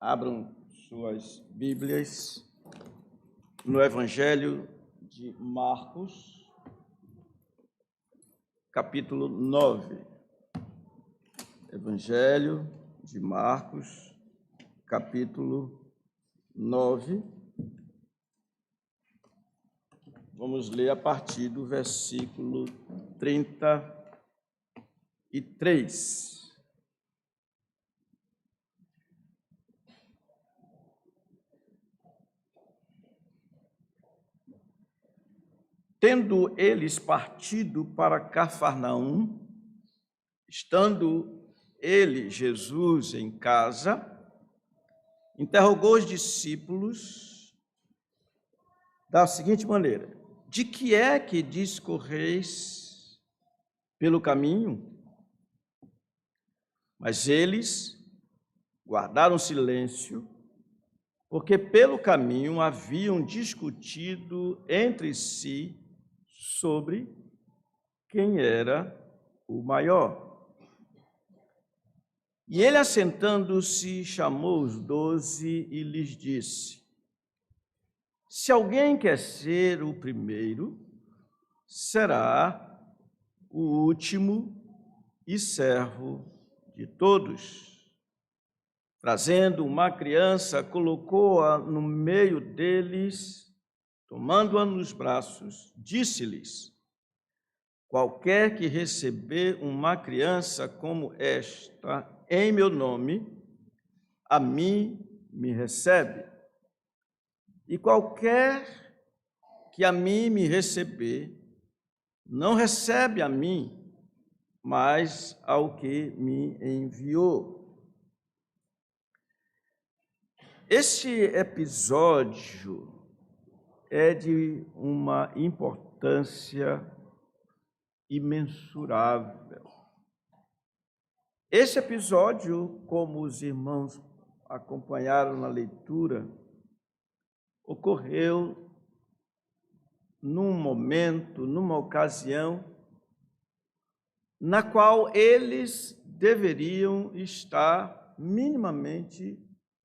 Abram suas Bíblias no Evangelho de Marcos, capítulo 9. Evangelho de Marcos, capítulo 9. Vamos ler a partir do versículo 33. Tendo eles partido para Cafarnaum, estando ele, Jesus, em casa, interrogou os discípulos da seguinte maneira: de que é que discorreis pelo caminho? Mas eles guardaram silêncio, porque pelo caminho haviam discutido entre si sobre quem era o maior. E ele, assentando-se, chamou os 12 e lhes disse: se alguém quer ser o primeiro, será o último e servo de todos. Trazendo uma criança, colocou-a no meio deles, tomando-a nos braços, disse-lhes: qualquer que receber uma criança como esta em meu nome, a mim me recebe. E qualquer que a mim me receber, não recebe a mim, mas ao que me enviou. Este episódio é de uma importância imensurável. Esse episódio, como os irmãos acompanharam na leitura, ocorreu num momento, numa ocasião, na qual eles deveriam estar minimamente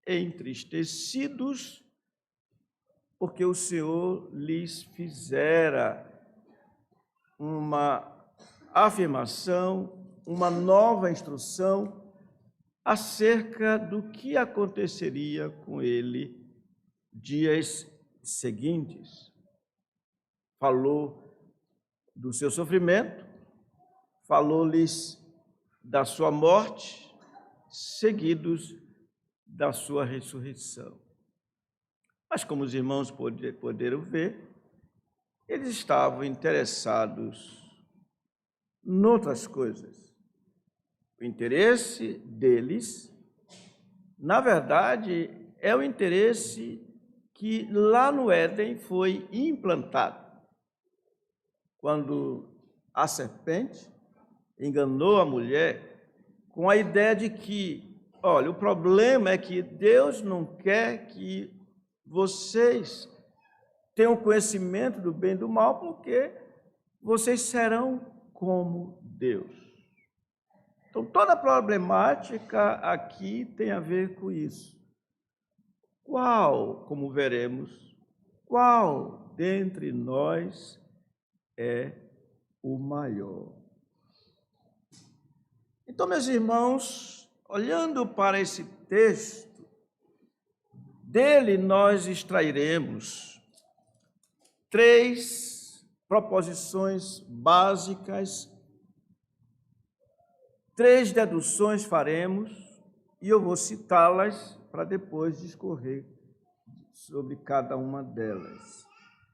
entristecidos, porque o Senhor lhes fizera uma afirmação, uma nova instrução acerca do que aconteceria com ele dias seguintes. Falou do seu sofrimento, falou-lhes da sua morte, seguidos da sua ressurreição. Mas, como os irmãos poderam ver, eles estavam interessados noutras coisas. O interesse deles, na verdade, é o interesse que lá no Éden foi implantado. Quando a serpente enganou a mulher com a ideia de que, olha, o problema é que Deus não quer que vocês tenham conhecimento do bem e do mal, porque vocês serão como Deus. Então, toda a problemática aqui tem a ver com isso. Como veremos, qual dentre nós é o maior? Então, meus irmãos, olhando para esse texto, dele nós extrairemos 3 proposições básicas, 3 deduções faremos, e eu vou citá-las para depois discorrer sobre cada uma delas.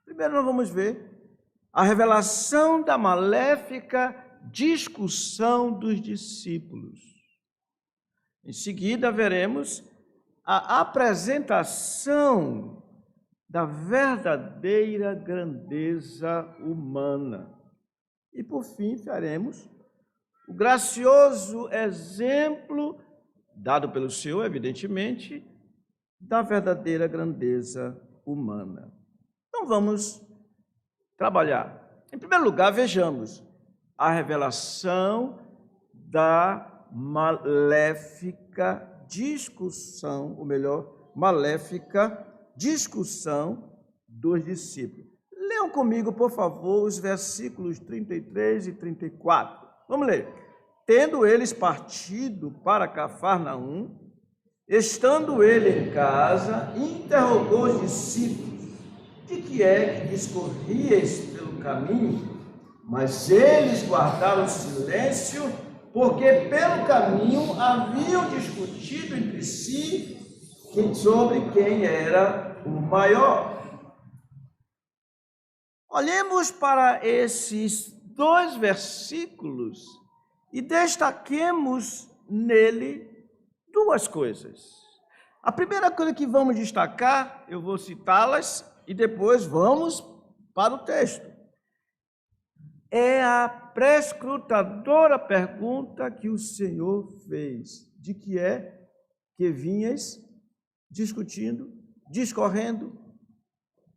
Primeiro, nós vamos ver a revelação da maléfica discussão dos discípulos. Em seguida, veremos a apresentação da verdadeira grandeza humana. E, por fim, faremos o gracioso exemplo, dado pelo Senhor, evidentemente, da verdadeira grandeza humana. Então, vamos trabalhar. Em primeiro lugar, vejamos a revelação da maléfica discussão, ou melhor, maléfica discussão dos discípulos. Leiam comigo, por favor, os versículos 33 e 34. Vamos ler. Tendo eles partido para Cafarnaum, estando ele em casa, interrogou os discípulos: de que é que discorríeis pelo caminho? Mas eles guardaram silêncio, porque pelo caminho haviam discutido entre si sobre quem era o maior. Olhemos para esses dois versículos e destaquemos nele duas coisas. A primeira coisa que vamos destacar, eu vou citá-las e depois vamos para o texto. É a prescrutadora pergunta que o Senhor fez: de que é que vinhas discutindo, discorrendo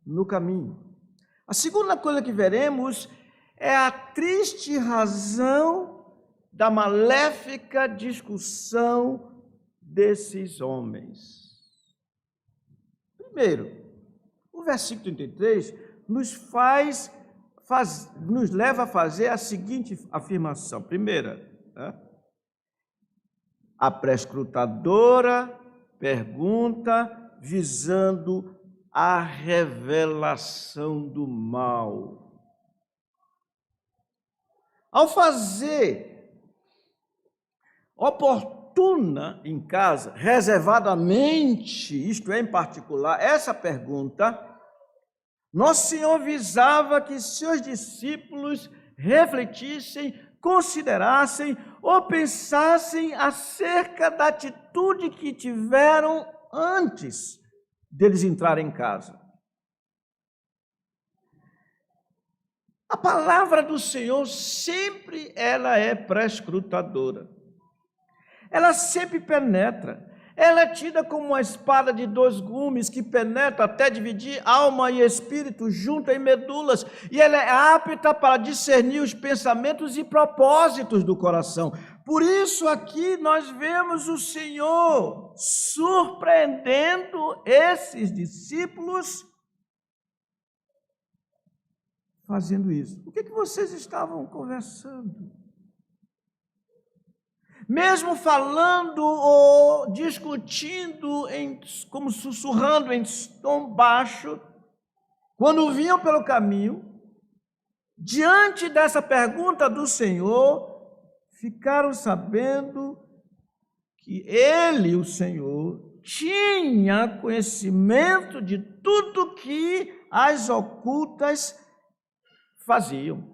no caminho? A segunda coisa que veremos é a triste razão da maléfica discussão desses homens. Primeiro, o versículo 33 nos leva a fazer a seguinte afirmação. Primeira, a prescrutadora pergunta visando a revelação do mal. Ao fazer oportuna em casa, reservadamente, isto é, em particular, essa pergunta, Nosso Senhor visava que seus discípulos refletissem, considerassem ou pensassem acerca da atitude que tiveram antes deles entrarem em casa. A palavra do Senhor sempre ela é prescrutadora. Ela sempre penetra. Ela é tida como uma espada de dois gumes que penetra até dividir alma e espírito, junta em medulas, e ela é apta para discernir os pensamentos e propósitos do coração. Por isso aqui nós vemos o Senhor surpreendendo esses discípulos fazendo isso. O que vocês estavam conversando? Mesmo falando ou discutindo, como sussurrando em tom baixo, quando vinham pelo caminho, diante dessa pergunta do Senhor, ficaram sabendo que Ele, o Senhor, tinha conhecimento de tudo que as ocultas faziam.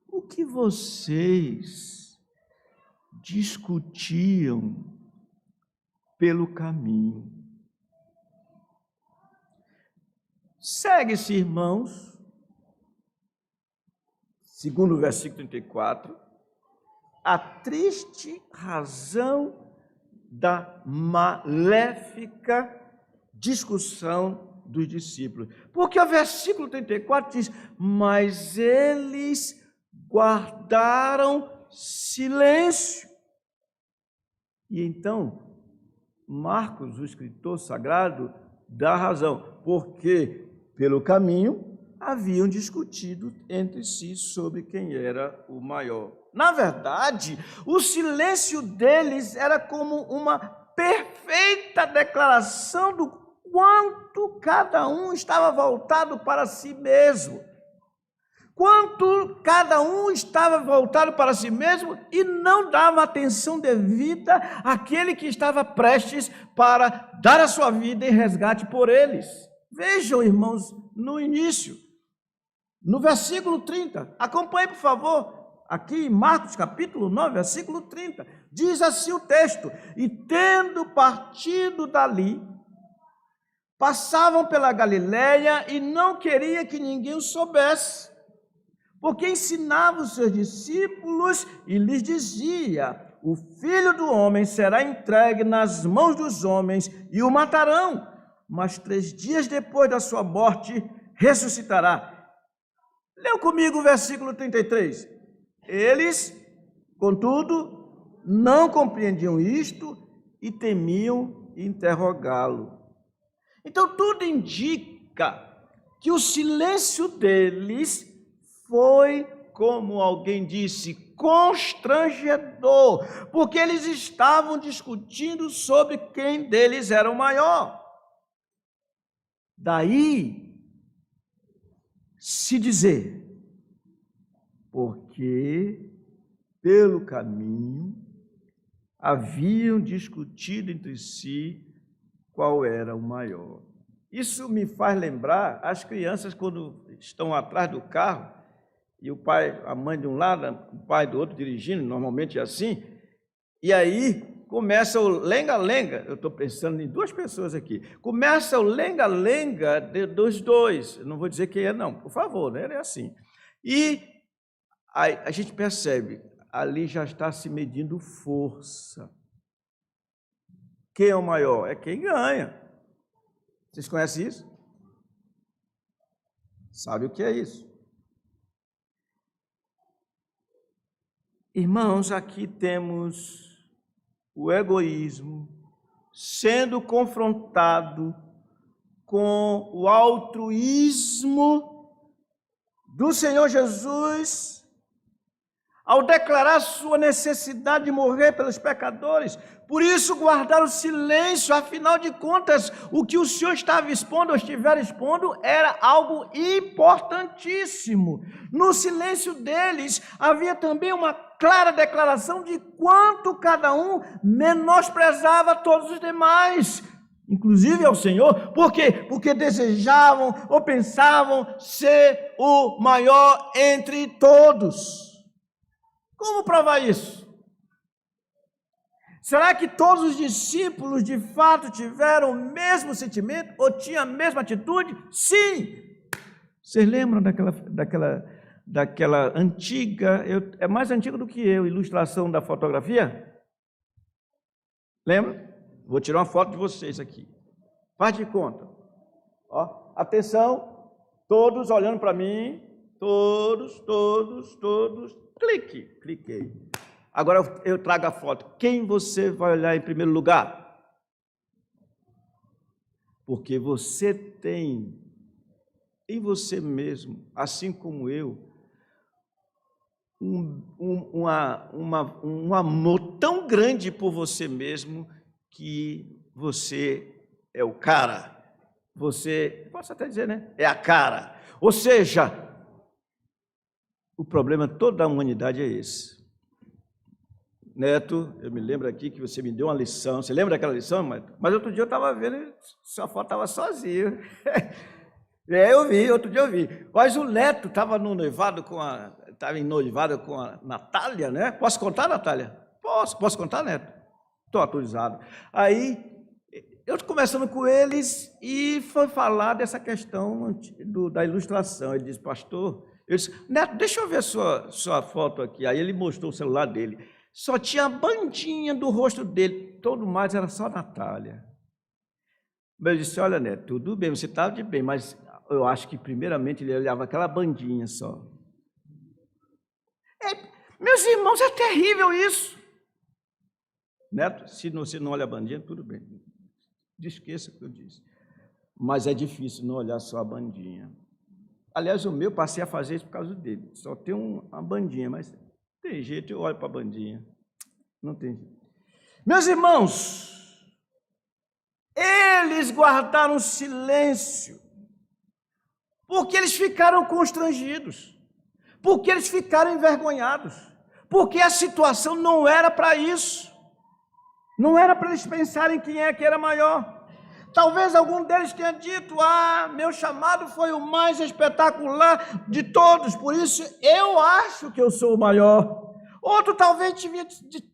O que vocês discutiam pelo caminho? Segue-se, irmãos, segundo o versículo 34, a triste razão da maléfica discussão dos discípulos. Porque o versículo 34 diz: mas eles guardaram silêncio. E então, Marcos, o escritor sagrado, dá razão, porque pelo caminho haviam discutido entre si sobre quem era o maior. Na verdade, o silêncio deles era como uma perfeita declaração do quanto cada um estava voltado para si mesmo. Quanto cada um estava voltado para si mesmo e não dava atenção devida àquele que estava prestes para dar a sua vida em resgate por eles. Vejam, irmãos, no início, no versículo 30, acompanhe, por favor, aqui em Marcos capítulo 9, versículo 30, diz assim o texto: e tendo partido dali, passavam pela Galiléia e não queria que ninguém o soubesse, porque ensinava os seus discípulos e lhes dizia: o Filho do Homem será entregue nas mãos dos homens e o matarão, mas 3 dias depois da sua morte ressuscitará. Leu comigo o versículo 33. Eles, contudo, não compreendiam isto e temiam interrogá-lo. Então, tudo indica que o silêncio deles foi, como alguém disse, constrangedor, porque eles estavam discutindo sobre quem deles era o maior. Daí se dizer, porque pelo caminho haviam discutido entre si qual era o maior. Isso me faz lembrar as crianças quando estão atrás do carro e o pai, a mãe de um lado, o pai do outro dirigindo, normalmente é assim, e aí começa o lenga-lenga. Eu estou pensando em duas pessoas aqui. Começa o lenga-lenga dos dois. Eu não vou dizer quem é, não, por favor, né? É assim. E aí a gente percebe, ali já está se medindo força. Quem é o maior? É quem ganha. Vocês conhecem isso? Sabe o que é isso? Irmãos, aqui temos o egoísmo sendo confrontado com o altruísmo do Senhor Jesus ao declarar sua necessidade de morrer pelos pecadores. Por isso guardar o silêncio, afinal de contas, o que o Senhor estava expondo ou estiver expondo era algo importantíssimo. No silêncio deles havia também uma clara declaração de quanto cada um menosprezava todos os demais, inclusive ao Senhor. Por quê? Porque desejavam ou pensavam ser o maior entre todos. Como provar isso? Será que todos os discípulos de fato tiveram o mesmo sentimento ou tinham a mesma atitude? Sim! Vocês lembram daquela antiga, é mais antiga do que eu, ilustração da fotografia? Lembra? Vou tirar uma foto de vocês aqui. Faz de conta. Ó, atenção, todos olhando para mim, todos. Cliquei. Agora eu trago a foto. Quem você vai olhar em primeiro lugar? Porque você tem em você mesmo, assim como eu, um amor tão grande por você mesmo que você é o cara. Você, posso até dizer, né? É a cara. Ou seja, o problema toda a humanidade é esse. Neto, eu me lembro aqui que você me deu uma lição. Você lembra daquela lição? Mas outro dia eu estava vendo, sua foto estava sozinho. Eu vi, outro dia eu vi. Mas o Neto estava no noivado estava em noivado com a Natália, né? Posso contar, Natália? Posso contar, Neto? Estou autorizado. Aí, eu conversando com eles e foi falar dessa questão da ilustração. Ele disse, pastor, eu disse, Neto, deixa eu ver sua foto aqui. Aí ele mostrou o celular dele. Só tinha a bandinha do rosto dele, todo mais era só a Natália. Eu disse, olha, Neto, tudo bem, você estava de bem, mas eu acho que primeiramente ele olhava aquela bandinha só. Meus irmãos, é terrível isso. Neto, se você não olha a bandinha, tudo bem. Esqueça o que eu disse. Mas é difícil não olhar só a bandinha. Aliás, o meu passei a fazer isso por causa dele. Só tem uma bandinha, mas tem jeito, eu olho para a bandinha. Não tem jeito. Meus irmãos, eles guardaram silêncio, porque eles ficaram constrangidos, porque eles ficaram envergonhados, porque a situação não era para isso. Não era para eles pensarem quem é que era maior. Talvez algum deles tenha dito, meu chamado foi o mais espetacular de todos, por isso eu acho que eu sou o maior. Outro talvez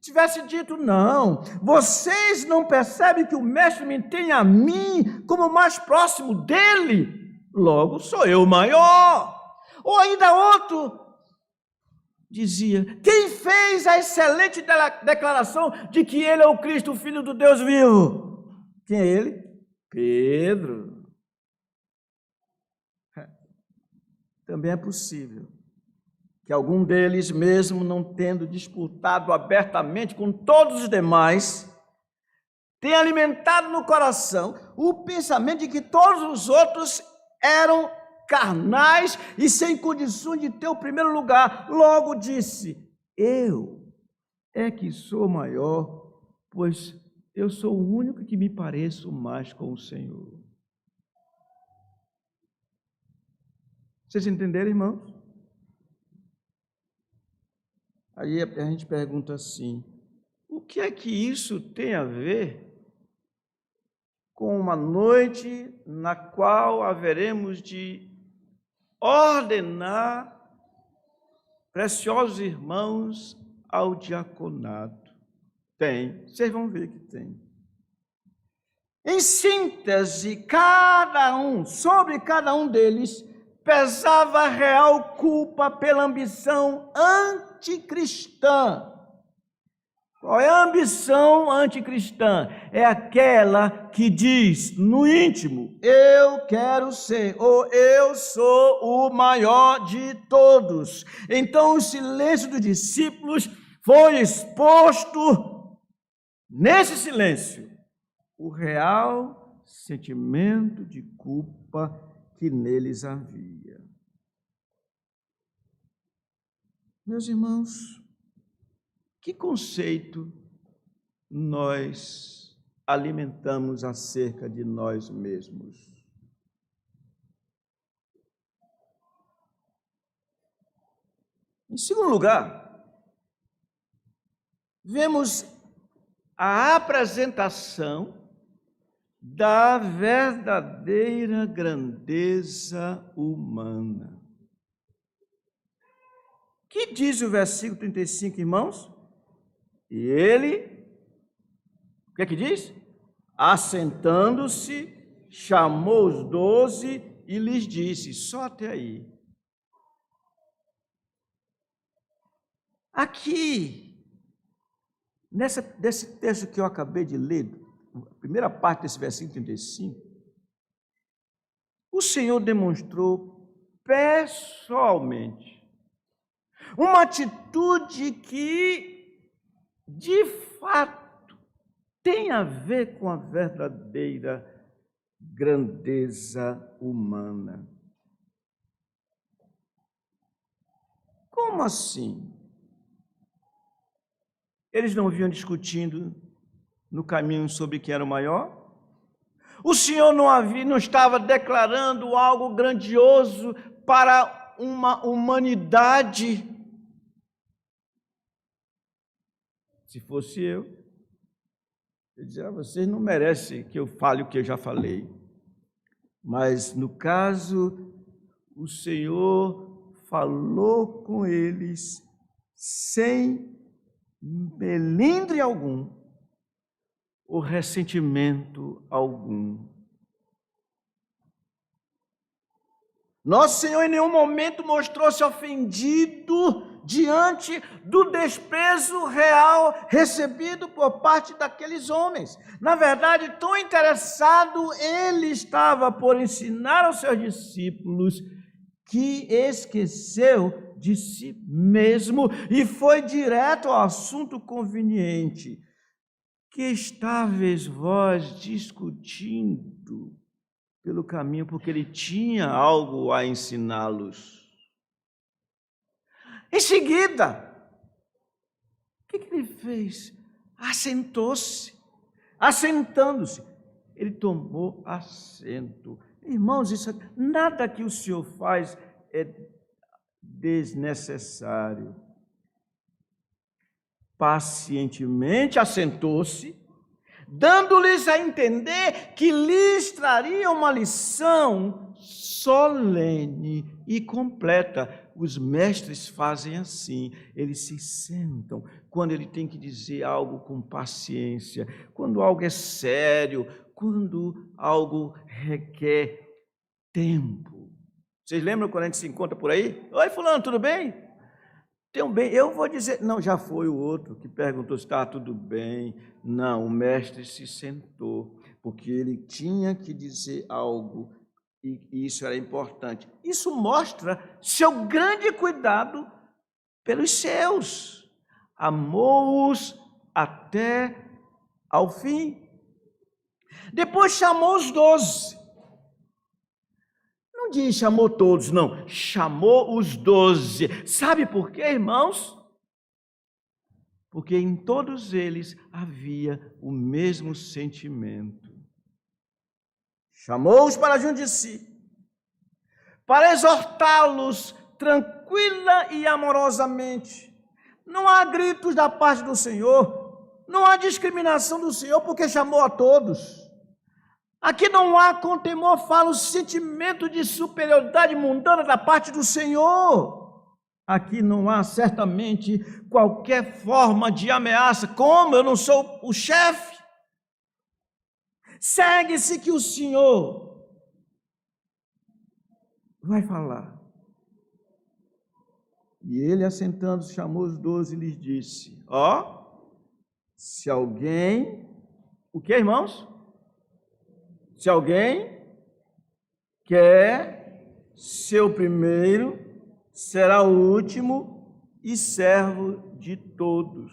tivesse dito, não, vocês não percebem que o mestre me tem a mim como mais próximo dele, logo sou eu o maior. Ou ainda outro dizia, quem fez a excelente declaração de que ele é o Cristo, o Filho do Deus vivo? Quem é ele? Pedro. Também é possível que algum deles, mesmo não tendo disputado abertamente com todos os demais, tem alimentado no coração o pensamento de que todos os outros eram carnais e sem condições de ter o primeiro lugar. Logo disse: eu é que sou maior, pois eu sou o único que me pareço mais com o Senhor. Vocês entenderam, irmãos? Aí a gente pergunta assim: o que é que isso tem a ver com uma noite na qual haveremos de ordenar preciosos irmãos ao diaconato? Tem, vocês vão ver que tem. Em síntese, sobre cada um deles, pesava a real culpa pela ambição anticristã. Qual é a ambição anticristã? É aquela que diz no íntimo: eu quero ser, ou eu sou o maior de todos. Então o silêncio dos discípulos foi exposto, nesse silêncio, o real sentimento de culpa que neles havia. Meus irmãos, que conceito nós alimentamos acerca de nós mesmos? Em segundo lugar, vemos a apresentação da verdadeira grandeza humana. Que diz o versículo 35, irmãos? E ele, o que é que diz? Assentando-se, chamou os 12 e lhes disse, só até aí. Aqui, desse texto que eu acabei de ler, a primeira parte desse versículo 35, o Senhor demonstrou pessoalmente uma atitude que, de fato, tem a ver com a verdadeira grandeza humana. Como assim? Eles não vinham discutindo no caminho sobre quem era o maior? O Senhor não estava declarando algo grandioso para uma humanidade? Se fosse eu dizia, vocês não merecem que eu fale o que eu já falei. Mas, no caso, o Senhor falou com eles sem melindre algum, ou ressentimento algum. Nosso Senhor em nenhum momento mostrou-se ofendido diante do desprezo real recebido por parte daqueles homens. Na verdade, tão interessado ele estava por ensinar aos seus discípulos que esqueceu de si mesmo e foi direto ao assunto conveniente. Que estáveis vós discutindo pelo caminho, porque ele tinha algo a ensiná-los. Em seguida, o que ele fez? Assentou-se. Assentando-se, ele tomou assento. Irmãos, nada que o Senhor faz é desnecessário. Pacientemente assentou-se, dando-lhes a entender que lhes traria uma lição solene e completa. Os mestres fazem assim, eles se sentam quando ele tem que dizer algo com paciência, quando algo é sério, quando algo requer tempo. Vocês lembram quando a gente se encontra por aí? Oi, fulano, tudo bem? Bem, eu vou dizer, não, já foi o outro que perguntou se está tudo bem. Não, o mestre se sentou, porque ele tinha que dizer algo, e isso era importante. Isso mostra seu grande cuidado pelos seus, amou-os até ao fim. Depois chamou os 12. Não diz chamou todos, não. Chamou os 12. Sabe por quê, irmãos? Porque em todos eles havia o mesmo sentimento. Chamou-os para junto de si, para exortá-los tranquila e amorosamente. Não há gritos da parte do Senhor, não há discriminação do Senhor, porque chamou a todos. Aqui não há, com temor, falo, sentimento de superioridade mundana da parte do Senhor. Aqui não há certamente qualquer forma de ameaça. Como eu não sou o chefe? Segue-se que o Senhor vai falar. E ele, assentando-se, chamou os 12 e lhes disse: se alguém... O que, irmãos? Se alguém quer ser o primeiro, será o último e servo de todos.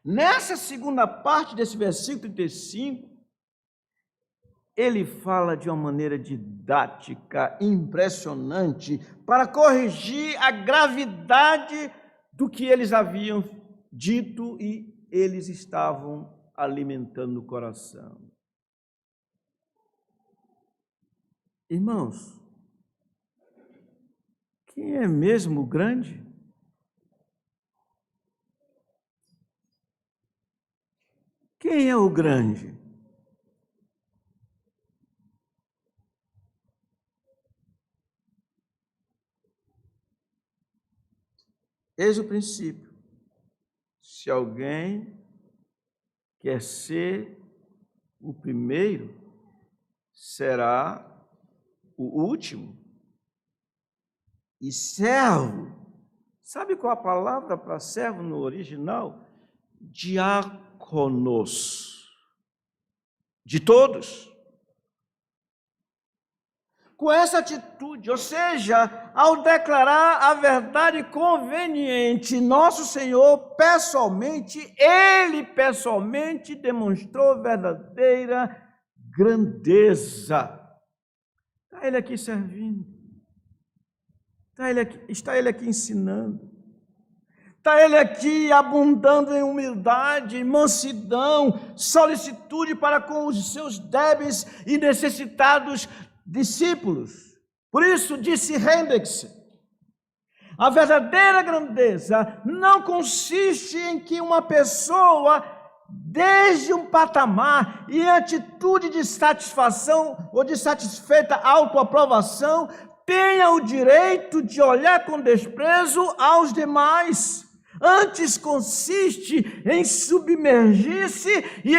Nessa segunda parte desse versículo 35, ele fala de uma maneira didática, impressionante, para corrigir a gravidade do que eles haviam dito e eles estavam alimentando o coração. Irmãos, quem é mesmo grande? Quem é o grande? Eis o princípio. Se alguém quer ser o primeiro, será o último e servo. Sabe qual a palavra para servo no original? Diáconos. De todos. Com essa atitude, ou seja, ao declarar a verdade conveniente, nosso Senhor pessoalmente, Ele pessoalmente demonstrou verdadeira grandeza. Está Ele aqui servindo, está Ele aqui ensinando, está Ele aqui abundando em humildade, mansidão, solicitude para com os seus débeis e necessitados discípulos. Por isso disse Hendricks: a verdadeira grandeza não consiste em que uma pessoa, desde um patamar e em atitude de satisfação ou de satisfeita autoaprovação, tenha o direito de olhar com desprezo aos demais. Antes consiste em submergir-se e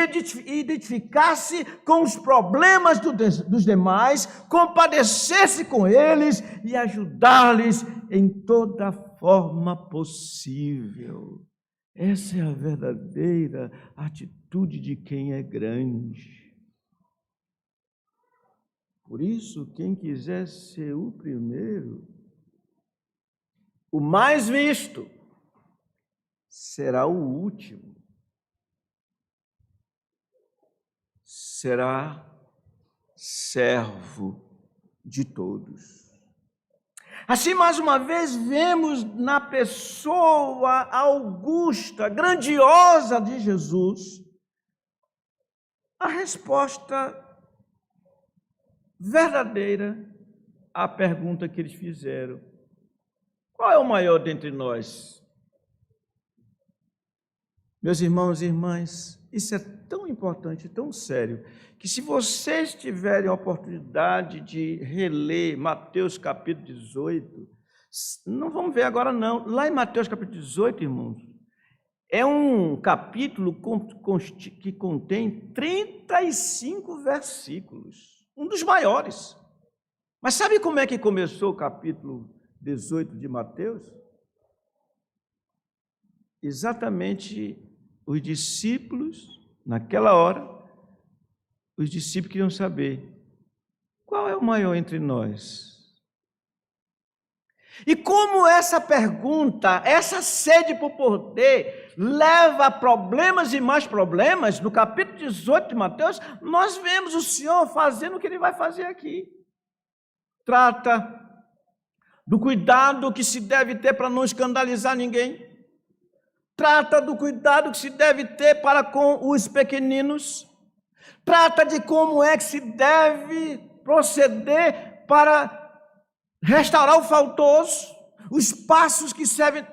identificar-se com os problemas dos demais, compadecer-se com eles e ajudar-lhes em toda forma possível. Essa é a verdadeira atitude de quem é grande. Por isso, quem quiser ser o primeiro, o mais visto, será o último, será servo de todos. Assim, mais uma vez, vemos na pessoa augusta, grandiosa de Jesus, a resposta verdadeira à pergunta que eles fizeram: qual é o maior dentre nós? Meus irmãos e irmãs, isso é tão importante, tão sério, que se vocês tiverem a oportunidade de reler Mateus capítulo 18, não vamos ver agora não, lá em Mateus capítulo 18, irmãos, é um capítulo que contém 35 versículos, um dos maiores. Mas sabe como é que começou o capítulo 18 de Mateus? Exatamente os discípulos, naquela hora, os discípulos queriam saber: qual é o maior entre nós? E como essa pergunta, essa sede por poder, leva a problemas e mais problemas, no capítulo 18 de Mateus, nós vemos o Senhor fazendo o que Ele vai fazer aqui. Trata do cuidado que se deve ter para não escandalizar ninguém. Trata do cuidado que se deve ter para com os pequeninos. Trata de como é que se deve proceder para restaurar o faltoso, os passos que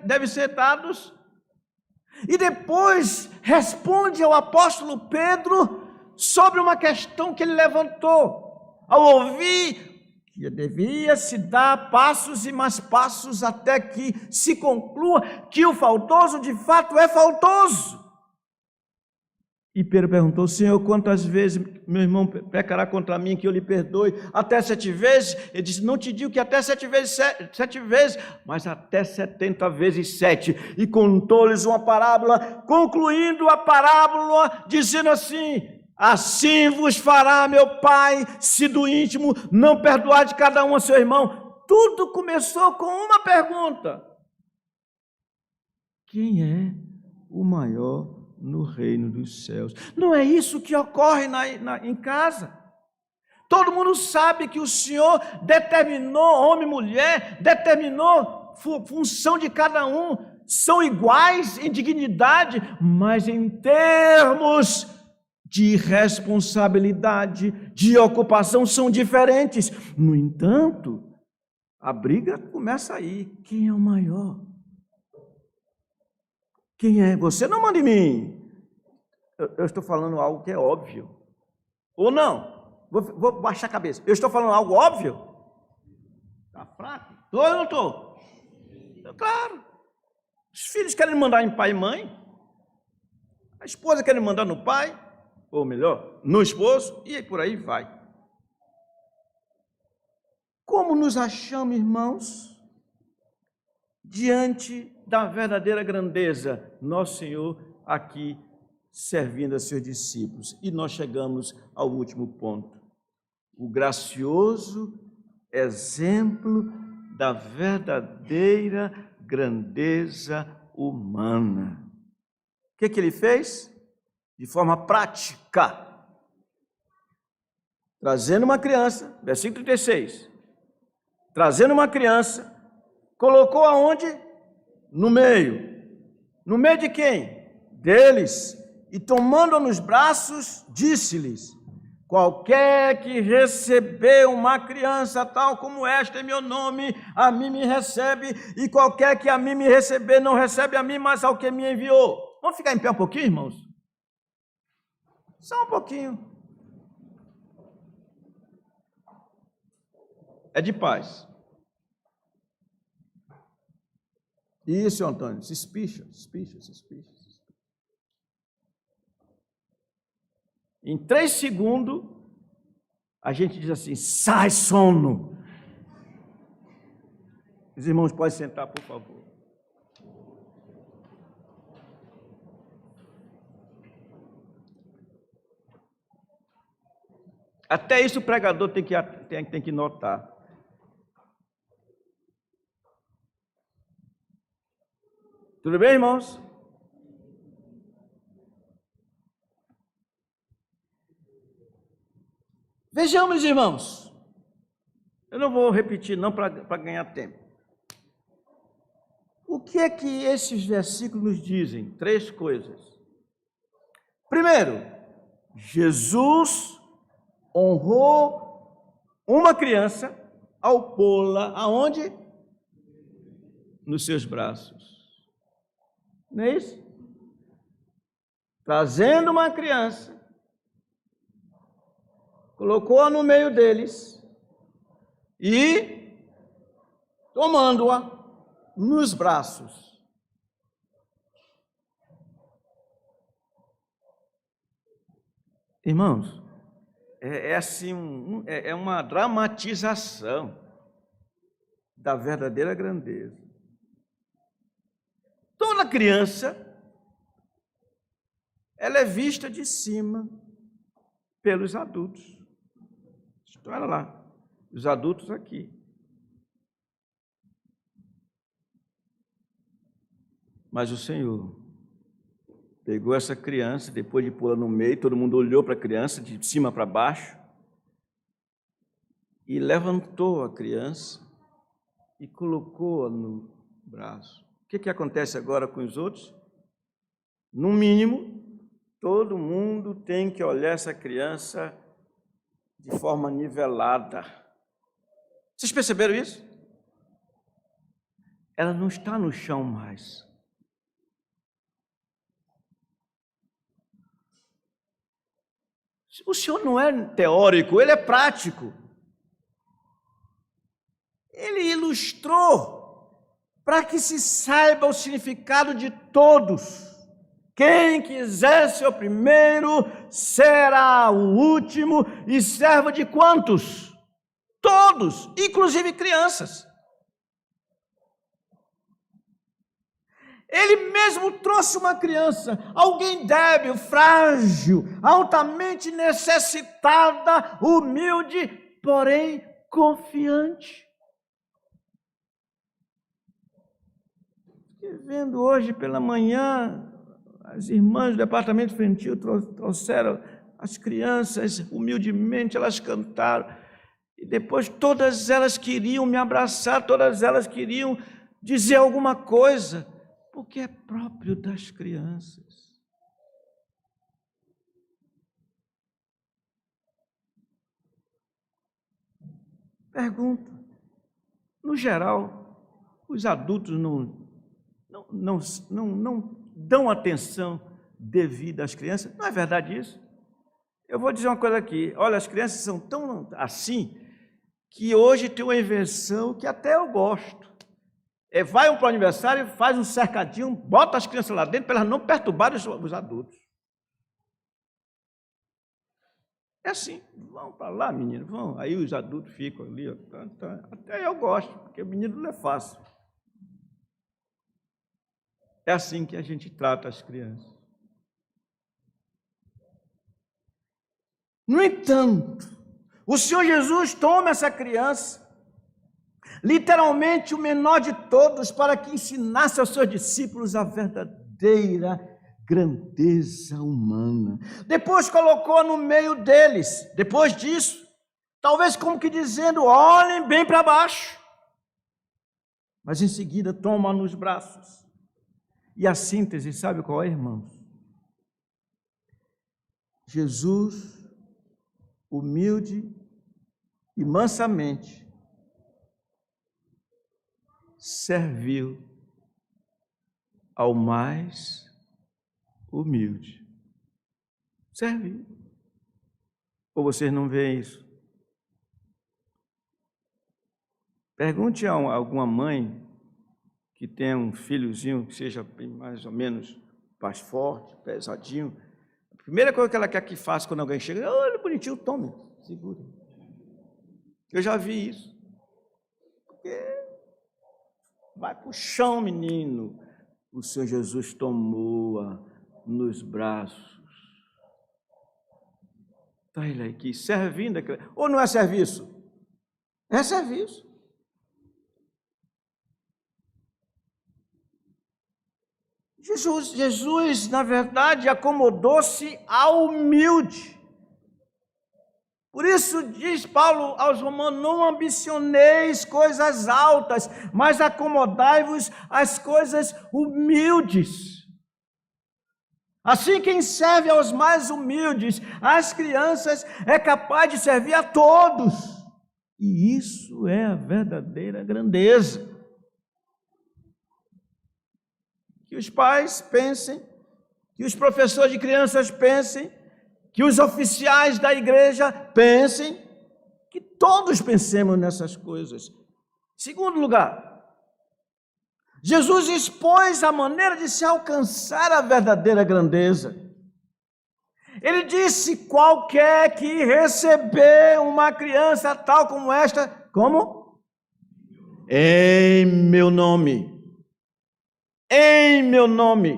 devem ser dados. E depois responde ao apóstolo Pedro sobre uma questão que ele levantou ao ouvir que devia se dar passos e mais passos até que se conclua que o faltoso de fato é faltoso. E Pedro perguntou: Senhor, quantas vezes meu irmão pecará contra mim que eu lhe perdoe? Até 7 vezes? Ele disse: não te digo que até 7 vezes, 7 vezes, mas até 70 vezes 7. E contou-lhes uma parábola, concluindo a parábola, dizendo assim: assim vos fará meu Pai, se do íntimo não perdoar de cada um a seu irmão. Tudo começou com uma pergunta: quem é o maior no reino dos céus? Não é isso que ocorre em casa. Todo mundo sabe que o Senhor determinou, homem e mulher, determinou função de cada um, são iguais em dignidade, mas em termos de responsabilidade, de ocupação, são diferentes. No entanto, a briga começa aí: quem é o maior? Quem é? Você não manda em mim. Eu estou falando algo que é óbvio. Ou não? Vou baixar a cabeça. Eu estou falando algo óbvio? Está fraco? Estou ou não estou? Claro. Os filhos querem mandar em pai e mãe. A esposa quer mandar no pai. Ou melhor, no esposo. E por aí vai. Como nos achamos, irmãos, diante da verdadeira grandeza, nosso Senhor aqui servindo a seus discípulos? E nós chegamos ao último ponto: o gracioso exemplo da verdadeira grandeza humana. O que ele fez? De forma prática, trazendo uma criança, versículo 36, trazendo uma criança, colocou aonde? No meio. No meio de quem? Deles. E tomando nos braços, disse-lhes: qualquer que receber uma criança tal como esta em meu nome, a mim me recebe, e qualquer que a mim me receber, não recebe a mim, mas ao que me enviou. Vamos ficar em pé um pouquinho, irmãos? Só um pouquinho. É de paz. Isso, Antônio, se espicha. Em 3 segundos, a gente diz assim: sai, sono. Os irmãos podem sentar, por favor. Até isso o pregador tem que notar. Tudo bem, irmãos? Vejamos, irmãos. Eu não vou repetir não para ganhar tempo. O que é que esses versículos nos dizem? 3 coisas. Primeiro, Jesus honrou uma criança ao pô-la aonde? Nos seus braços. Não é isso? Trazendo uma criança, colocou-a no meio deles e tomando-a nos braços. Irmãos, é uma dramatização da verdadeira grandeza. Toda criança, ela é vista de cima pelos adultos. Então, olha lá, os adultos aqui. Mas o Senhor pegou essa criança, depois de pô-la no meio, todo mundo olhou para a criança, de cima para baixo, e levantou a criança e colocou-a no braço. O que acontece agora com os outros? No mínimo, todo mundo tem que olhar essa criança de forma nivelada. Vocês perceberam isso? Ela não está no chão mais. O Senhor não é teórico, Ele é prático. Ele ilustrou para que se saiba o significado de todos. Quem quiser ser o primeiro, será o último, e servo de quantos? Todos, inclusive crianças. Ele mesmo trouxe uma criança, alguém débil, frágil, altamente necessitada, humilde, porém confiante. Fiquei vendo hoje pela manhã, as irmãs do departamento infantil trouxeram as crianças, humildemente elas cantaram, e depois todas elas queriam me abraçar, todas elas queriam dizer alguma coisa, porque é próprio das crianças. Pergunta, no geral, os adultos não dão atenção devida às crianças? Não é verdade isso? Eu vou dizer uma coisa aqui, olha, as crianças são tão assim, que hoje tem uma invenção que até eu gosto. Vai para o aniversário, faz um cercadinho, bota as crianças lá dentro para elas não perturbarem os adultos. É assim, vão para lá, menino, vão. Aí os adultos ficam ali, ó, até eu gosto, porque o menino não é fácil. É assim que a gente trata as crianças. No entanto, o Senhor Jesus toma essa criança, literalmente o menor de todos, para que ensinasse aos seus discípulos a verdadeira grandeza humana. Depois colocou no meio deles. Depois disso, talvez como que dizendo, olhem bem para baixo. Mas em seguida toma nos braços. E a síntese, sabe qual é, irmãos? Jesus, humilde e mansamente, serviu ao mais humilde. Serviu. Ou vocês não veem isso? Pergunte a alguma mãe que tenha um filhozinho que seja mais ou menos mais forte, pesadinho. A primeira coisa que ela quer que faça quando alguém chega, olha, bonitinho, tome, segura. Eu já vi isso. Porque vai para o chão, menino. O Senhor Jesus tomou-a nos braços. Está ele aqui, servindo. Ou não é serviço? É serviço. Jesus, na verdade, acomodou-se ao humilde. Por isso diz Paulo aos Romanos, não ambicioneis coisas altas, mas acomodai-vos às coisas humildes. Assim, quem serve aos mais humildes, às crianças, é capaz de servir a todos. E isso é a verdadeira grandeza. Que os pais pensem, que os professores de crianças pensem, que os oficiais da igreja pensem, que todos pensemos nessas coisas. Segundo lugar, Jesus expôs a maneira de se alcançar a verdadeira grandeza. Ele disse, qualquer que receber uma criança tal como esta, como? Em meu nome. Em meu nome,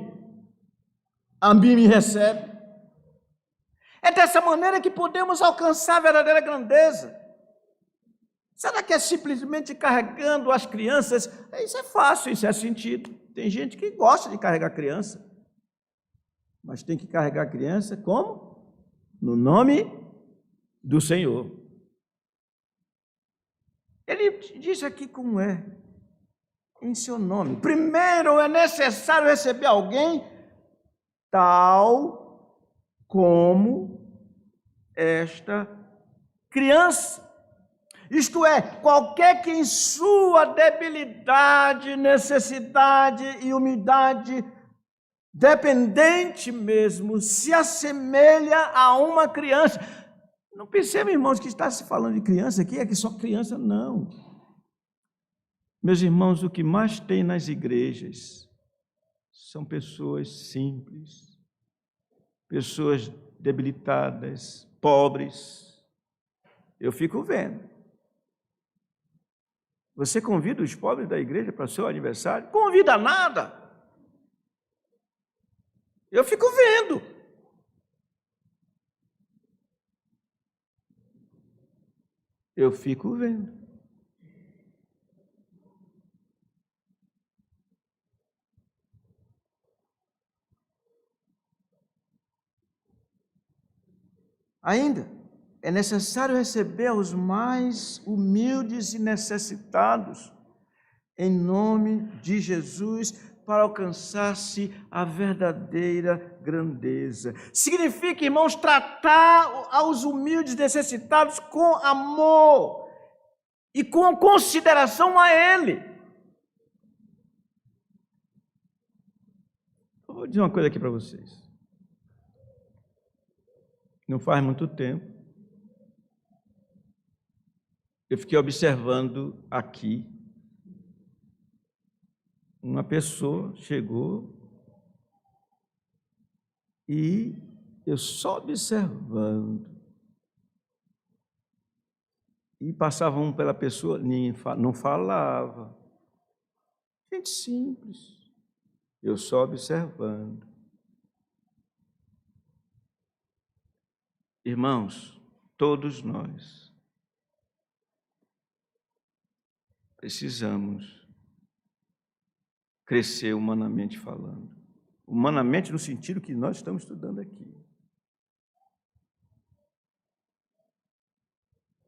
a mim me recebe. É dessa maneira que podemos alcançar a verdadeira grandeza. Será que é simplesmente carregando as crianças? Isso é fácil, isso é sentido. Tem gente que gosta de carregar criança, mas tem que carregar a criança como? No nome do Senhor. Ele diz aqui como é, em seu nome. Primeiro é necessário receber alguém tal como esta criança. Isto é, qualquer que em sua debilidade, necessidade e humildade, dependente mesmo, se assemelha a uma criança. Não pensemos, irmãos, que está se falando de criança aqui, é que só criança, não. Meus irmãos, o que mais tem nas igrejas são pessoas simples, pessoas debilitadas, pobres. Eu fico vendo. Você convida os pobres da igreja para o seu aniversário? Convida nada. Eu fico vendo. Eu fico vendo. Ainda, é necessário receber os mais humildes e necessitados, em nome de Jesus, para alcançar-se a verdadeira grandeza. Significa, irmãos, tratar aos humildes e necessitados com amor e com consideração a Ele. Eu vou dizer uma coisa aqui para vocês. Não faz muito tempo, eu fiquei observando aqui, uma pessoa chegou e eu só observando, e passava um pela pessoa, não falava, gente simples, eu só observando. Irmãos, todos nós precisamos crescer humanamente falando. Humanamente no sentido que nós estamos estudando aqui.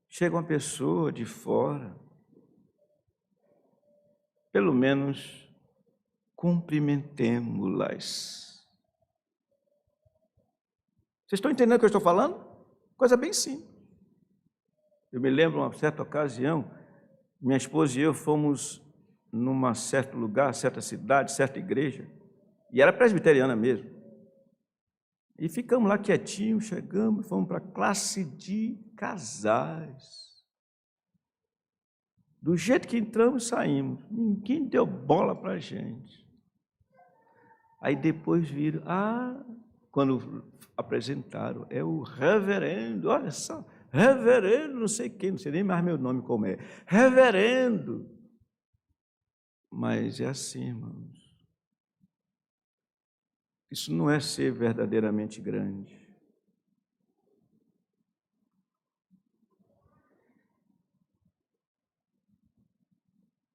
Chega uma pessoa de fora, pelo menos cumprimentemo-las. Vocês estão entendendo o que eu estou falando? Coisa bem simples. Eu me lembro, uma certa ocasião, minha esposa e eu fomos num certo lugar, certa cidade, certa igreja, e era presbiteriana mesmo. E ficamos lá quietinhos, chegamos, fomos para a classe de casais. Do jeito que entramos, saímos. Ninguém deu bola para a gente. Aí depois viram, quando apresentaram, é o reverendo, olha só, reverendo não sei quem, não sei nem mais meu nome como é, reverendo. Mas é assim, irmãos. Isso não é ser verdadeiramente grande.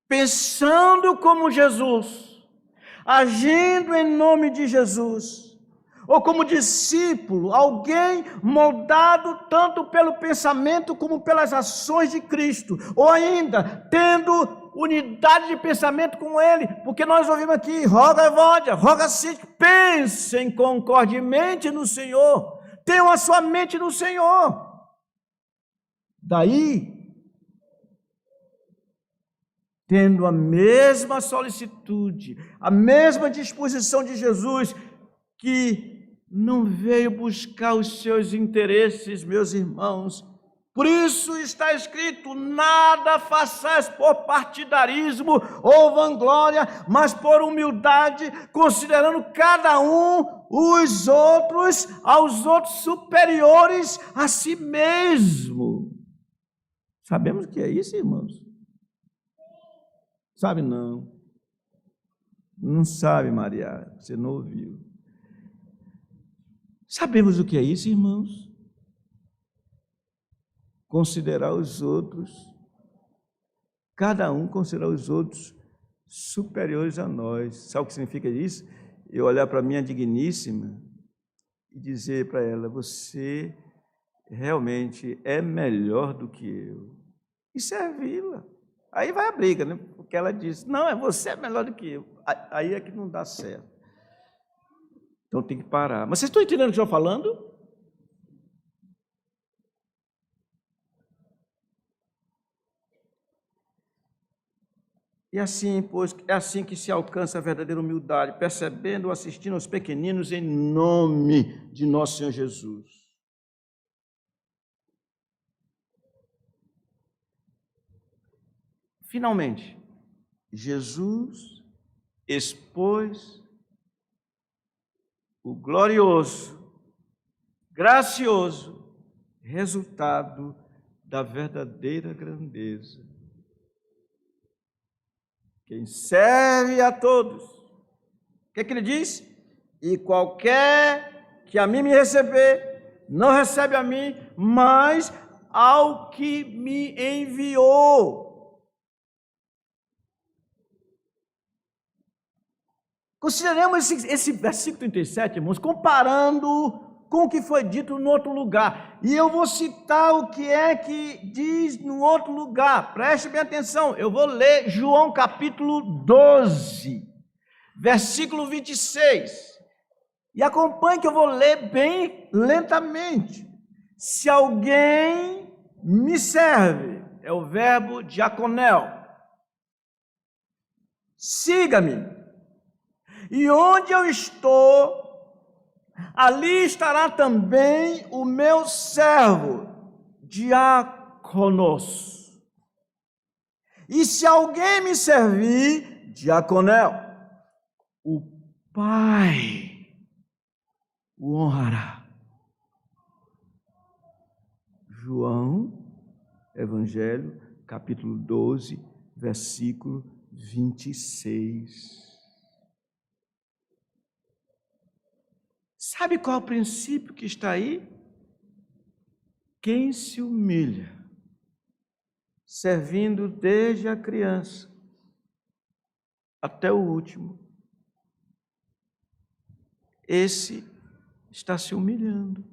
Pensando como Jesus, agindo em nome de Jesus, ou como discípulo, alguém moldado tanto pelo pensamento como pelas ações de Cristo, ou ainda tendo unidade de pensamento com Ele, porque nós ouvimos aqui, roga vodia, roga sim, pensem concordemente no Senhor, tenham a sua mente no Senhor. Daí, tendo a mesma solicitude, a mesma disposição de Jesus, que não veio buscar os seus interesses, meus irmãos. Por isso está escrito, nada façais por partidarismo ou vanglória, mas por humildade, considerando cada um aos outros superiores a si mesmo. Sabemos o que é isso, irmãos? Sabe não. Não sabe, Maria, você não ouviu. Sabemos o que é isso, irmãos? Considerar os outros cada um considerar os outros superiores a nós. Sabe o que significa isso? Eu olhar para a minha digníssima e dizer para ela, você realmente é melhor do que eu. E servi-la. Aí vai a briga, né? Porque ela diz, não, você é melhor do que eu. Aí é que não dá certo. Então tem que parar. Mas vocês estão entendendo o que eu estou falando? E assim, pois, é assim que se alcança a verdadeira humildade, percebendo, assistindo aos pequeninos em nome de nosso Senhor Jesus. Finalmente, Jesus expôs o glorioso, gracioso resultado da verdadeira grandeza. Quem serve a todos. O que é que ele diz? E qualquer que a mim me receber, não recebe a mim, mas ao que me enviou. Consideremos esse versículo 37, irmãos, comparando com o que foi dito no outro lugar. E eu vou citar o que é que diz no outro lugar. Preste bem atenção. Eu vou ler João capítulo 12, versículo 26. E acompanhe que eu vou ler bem lentamente. Se alguém me serve, é o verbo diaconel. Siga-me. E onde eu estou, ali estará também o meu servo, diáconos. E se alguém me servir, diaconel, o Pai o honrará. João, Evangelho, capítulo 12, versículo 26. Sabe qual é o princípio que está aí? Quem se humilha, servindo desde a criança até o último, esse está se humilhando.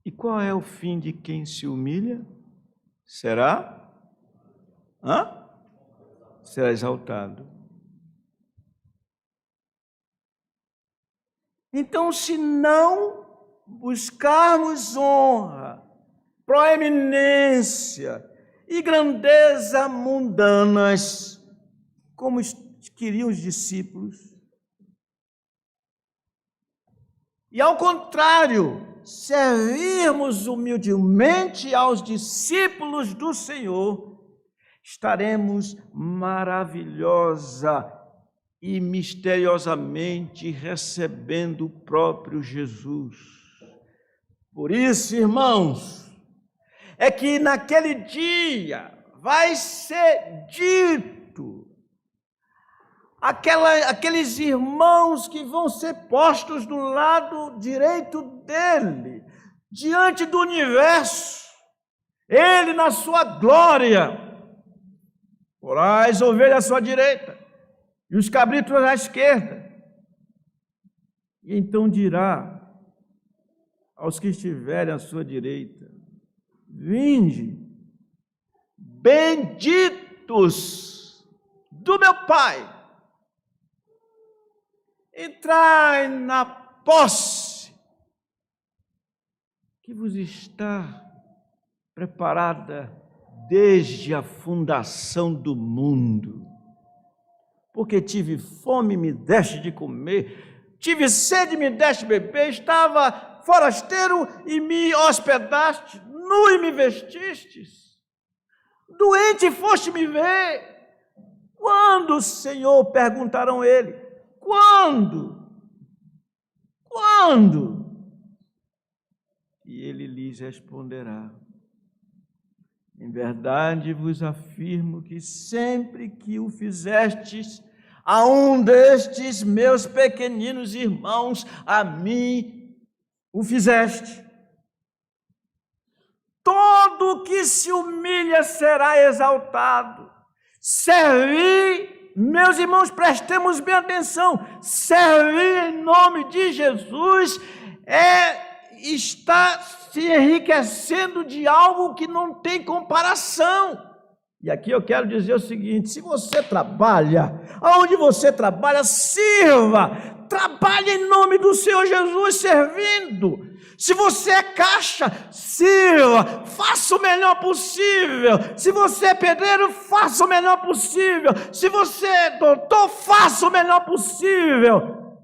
E qual é o fim de quem se humilha? Será? Será exaltado. Então, se não buscarmos honra, proeminência e grandeza mundanas, como queriam os discípulos, e ao contrário, servirmos humildemente aos discípulos do Senhor, estaremos maravilhosa e misteriosamente recebendo o próprio Jesus. Por isso, irmãos, é que naquele dia vai ser dito, aqueles irmãos que vão ser postos do lado direito dele, diante do universo, ele na sua glória, porá as ovelhas à sua direita, e os cabritos à esquerda. E então dirá aos que estiverem à sua direita: vinde, benditos do meu Pai, entrai na posse que vos está preparada desde a fundação do mundo. Porque tive fome, me deste de comer, tive sede, me deste de beber, estava forasteiro e me hospedaste, nu e me vestistes, doente foste me ver. Quando, Senhor? Perguntarão ele. Quando? E ele lhes responderá: em verdade vos afirmo que sempre que o fizestes a um destes meus pequeninos irmãos, a mim o fizeste. Todo todo que se humilha será exaltado. Servir, meus irmãos, prestemos bem atenção, servir em nome de Jesus está se enriquecendo de algo que não tem comparação. E aqui eu quero dizer o seguinte: se você trabalha, aonde você trabalha, sirva, trabalhe em nome do Senhor Jesus servindo. Se você é caixa, sirva, faça o melhor possível. Se você é pedreiro, faça o melhor possível. Se você é doutor, faça o melhor possível.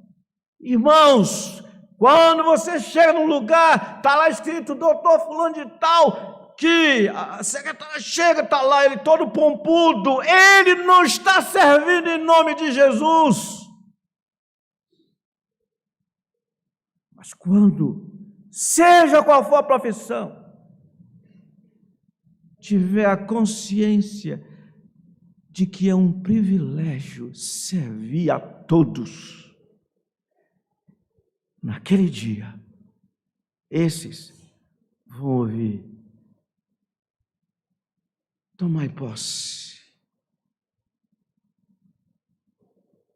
Irmãos, quando você chega num lugar, está lá escrito doutor fulano de tal, que a secretária chega, está lá, ele todo pompudo, ele não está servindo em nome de Jesus. Mas quando, seja qual for a profissão, tiver a consciência de que é um privilégio servir a todos, naquele dia, esses vão ouvir: tomai posse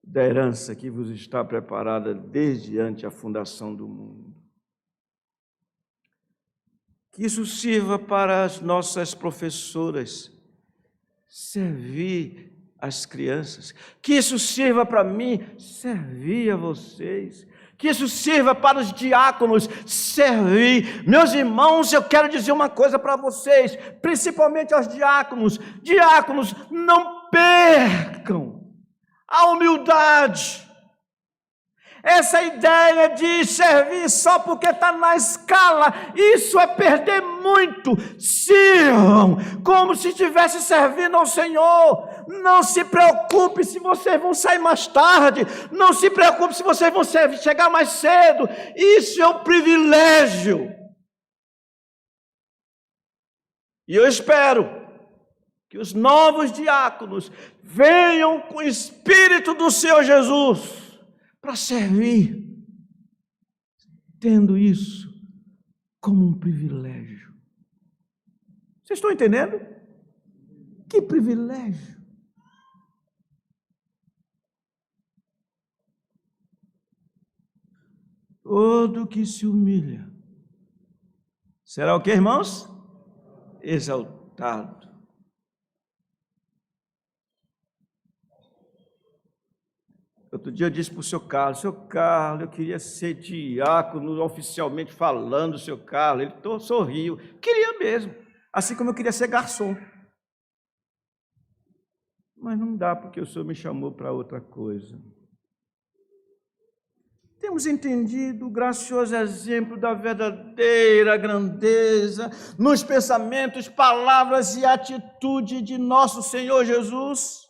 da herança que vos está preparada desde antes a fundação do mundo. Que isso sirva para as nossas professoras servir as crianças. Que isso sirva para mim servir a vocês. Que isso sirva para os diáconos servir. Meus irmãos, eu quero dizer uma coisa para vocês, principalmente aos diáconos. Diáconos, não percam a humildade. Essa ideia de servir só porque está na escala, isso é perder muito. Sirvam como se estivesse servindo ao Senhor. Não se preocupe se vocês vão sair mais tarde. Não se preocupe se vocês vão chegar mais cedo. Isso é um privilégio. E eu espero que os novos diáconos venham com o Espírito do Senhor Jesus para servir, tendo isso como um privilégio. Vocês estão entendendo? Que privilégio! Todo que se humilha será o que, irmãos? Exaltado. Outro dia eu disse para o seu Carlos: eu queria ser diácono oficialmente falando, seu Carlos. Ele sorriu. Queria mesmo, assim como eu queria ser garçom. Mas não dá, porque o Senhor me chamou para outra coisa. Temos entendido o gracioso exemplo da verdadeira grandeza nos pensamentos, palavras e atitude de nosso Senhor Jesus?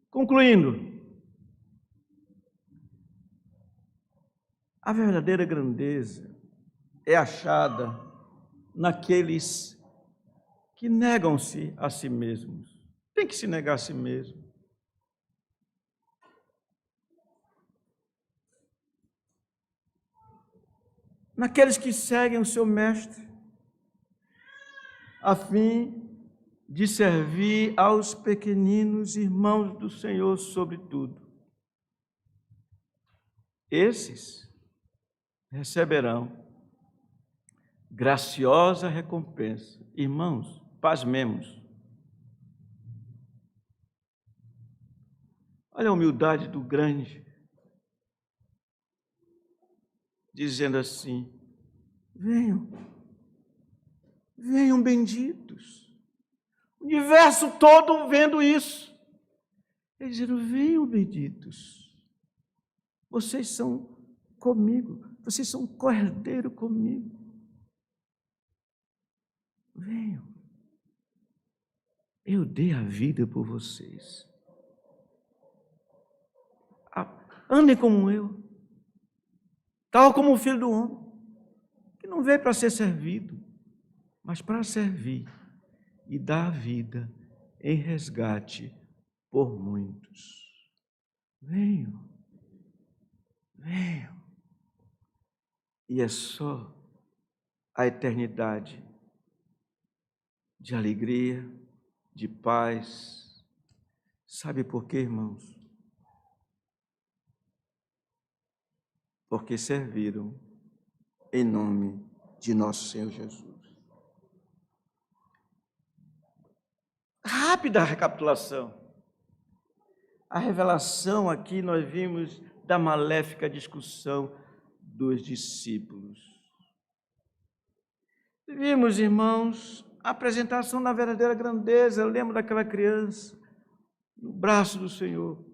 Concluindo, a verdadeira grandeza é achada naqueles que negam-se a si mesmos. Tem que se negar a si mesmo. Naqueles que seguem o seu mestre, a fim de servir aos pequeninos irmãos do Senhor sobre tudo. Esses receberão graciosa recompensa. Irmãos, pasmemos. Olha a humildade do grande, dizendo assim: venham, venham benditos. O universo todo vendo isso. Eles disseram: venham benditos. Vocês são comigo, vocês são cordeiro comigo. Venham. Eu dei a vida por vocês. Andem como eu, tal como o Filho do Homem, que não veio para ser servido, mas para servir e dar a vida em resgate por muitos. Venham, venham. E é só a eternidade de alegria, de paz. Sabe por quê, irmãos? Porque serviram em nome de nosso Senhor Jesus. Rápida recapitulação. A revelação aqui nós vimos da maléfica discussão dos discípulos. Vimos, irmãos, a apresentação da verdadeira grandeza. Eu lembro daquela criança no braço do Senhor.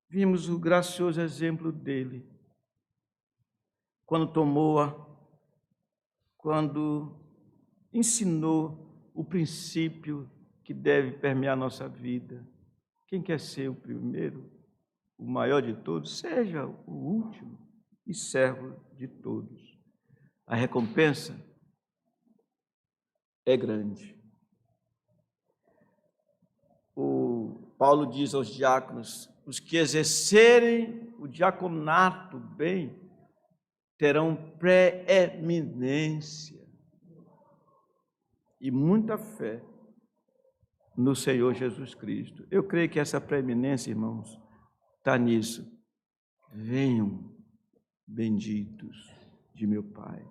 Vimos o gracioso exemplo dele, quando tomou-a, quando ensinou o princípio que deve permear nossa vida. Quem quer ser o primeiro, o maior de todos, seja o último e servo de todos. A recompensa é grande. O Paulo diz aos diáconos: os que exercerem o diaconato bem terão preeminência e muita fé no Senhor Jesus Cristo. Eu creio que essa preeminência, irmãos, está nisso. Venham, benditos de meu Pai.